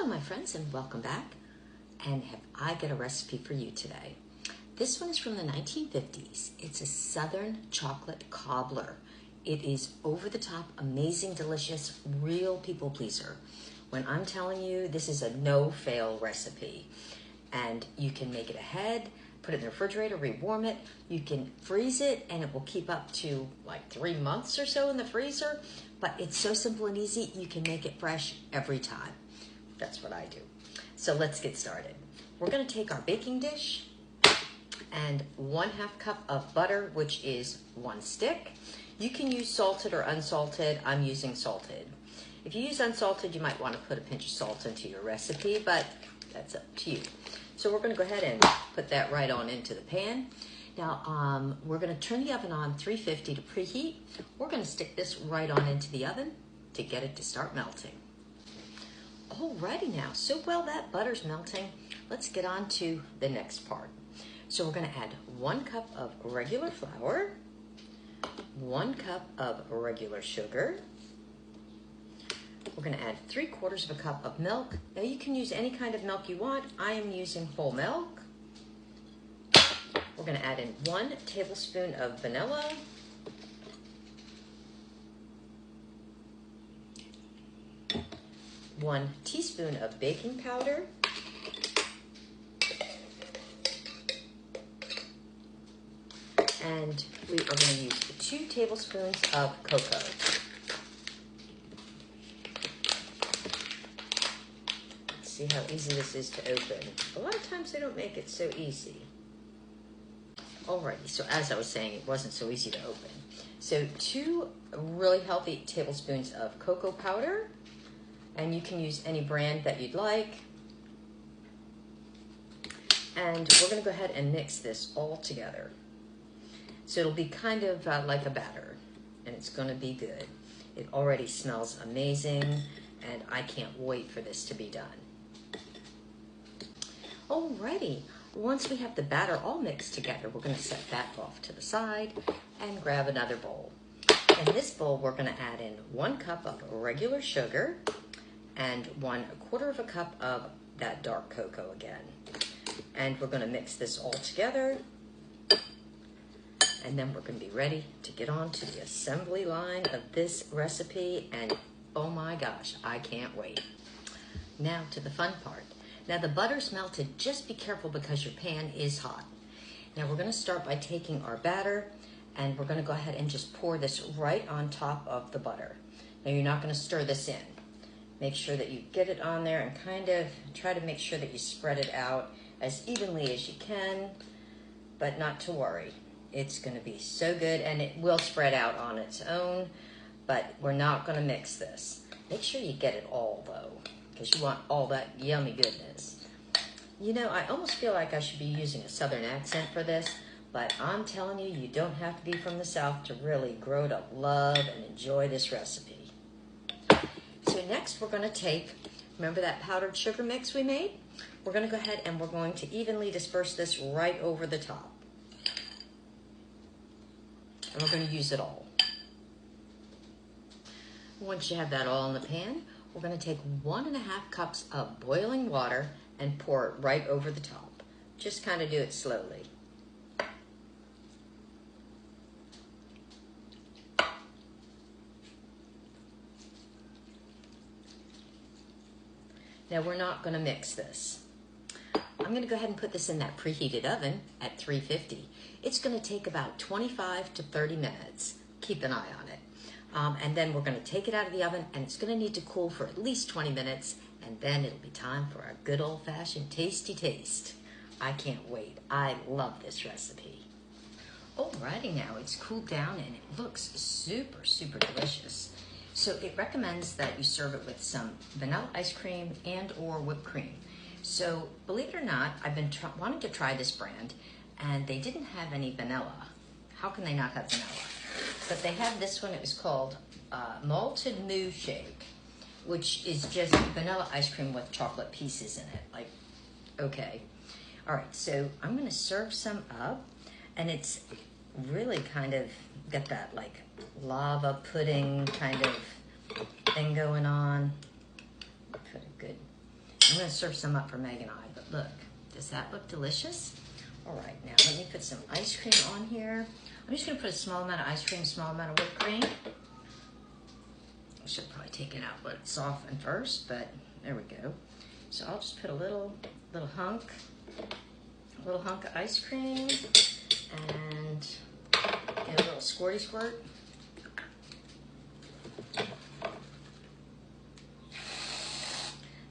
Hello my friends and welcome back, and have I got a recipe for you today. This one is from the 1950s. It's a Southern chocolate cobbler. It is over the top, amazing, delicious, real people pleaser. When I'm telling you, this is a no-fail recipe, and you can make it ahead, put it in the refrigerator, rewarm it. You can freeze it and it will keep up to like 3 months or so in the freezer, but it's so simple and easy, you can make it fresh every time. That's what I do. So let's get started. We're gonna take our baking dish and 1/2 cup of butter, which is 1 stick. You can use salted or unsalted. I'm using salted. If you use unsalted, you might want to put a pinch of salt into your recipe, but that's up to you. So we're gonna go ahead and put that right on into the pan. Now, we're gonna turn the oven on 350 to preheat. We're gonna stick this right on into the oven to get it to start melting. Alrighty now, so while that butter's melting, let's get on to the next part. So we're gonna add 1 cup of regular flour, 1 cup of regular sugar. We're gonna add 3/4 of a cup of milk. Now you can use any kind of milk you want. I am using whole milk. We're gonna add in 1 tablespoon of vanilla. 1 teaspoon of baking powder. And we are going to use 2 tablespoons of cocoa. Let's see how easy this is to open. A lot of times they don't make it so easy. Alrighty, so as I was saying, it wasn't so easy to open. So 2 really healthy tablespoons of cocoa powder. And you can use any brand that you'd like. And we're gonna go ahead and mix this all together. So it'll be kind of like a batter, and it's gonna be good. It already smells amazing, and I can't wait for this to be done. Alrighty, once we have the batter all mixed together, we're gonna set that off to the side and grab another bowl. In this bowl, we're gonna add in 1 cup of regular sugar, and 1/4 of a cup of that dark cocoa again. And we're gonna mix this all together, and then we're gonna be ready to get on to the assembly line of this recipe, and oh my gosh, I can't wait. Now to the fun part. Now the butter's melted, just be careful because your pan is hot. Now we're gonna start by taking our batter, and we're gonna go ahead and just pour this right on top of the butter. Now you're not gonna stir this in. Make sure that you get it on there and kind of try to make sure that you spread it out as evenly as you can, but not to worry. It's gonna be so good, and it will spread out on its own, but we're not gonna mix this. Make sure you get it all though, because you want all that yummy goodness. You know, I almost feel like I should be using a Southern accent for this, but I'm telling you, you don't have to be from the South to really grow to love and enjoy this recipe. So next we're going to take, remember that powdered sugar mix we made? We're going to go ahead and we're going to evenly disperse this right over the top. And we're going to use it all. Once you have that all in the pan, we're going to take 1.5 cups of boiling water and pour it right over the top. Just kind of do it slowly. Now we're not going to mix this. I'm going to go ahead and put this in that preheated oven at 350. It's going to take about 25 to 30 minutes. Keep an eye on it. And then we're going to take it out of the oven, and it's going to need to cool for at least 20 minutes, and then it'll be time for a good old-fashioned tasty taste. I can't wait. I love this recipe. Alrighty now, it's cooled down and it looks super, super delicious. So it recommends that you serve it with some vanilla ice cream and or whipped cream. So believe it or not, I've been wanting to try this brand, and they didn't have any vanilla. How can they not have vanilla? But they have this one. It was called Malted Moo Shake, which is just vanilla ice cream with chocolate pieces in it. Like, okay. All right, so I'm gonna serve some up, and it's really kind of got that like lava pudding kind of thing going on. Put a good I'm gonna serve some up for Meg and I, but look, does that look delicious? All right, now let me put some ice cream on here. I'm just gonna put a small amount of ice cream, small amount of whipped cream. I should probably take it out, let it soften first, but there we go. So I'll just put a little hunk of ice cream and get a little squirty squirt.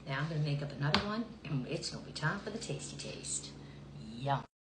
Now I'm gonna make up another one, and it's gonna be time for the tasty taste. Yum.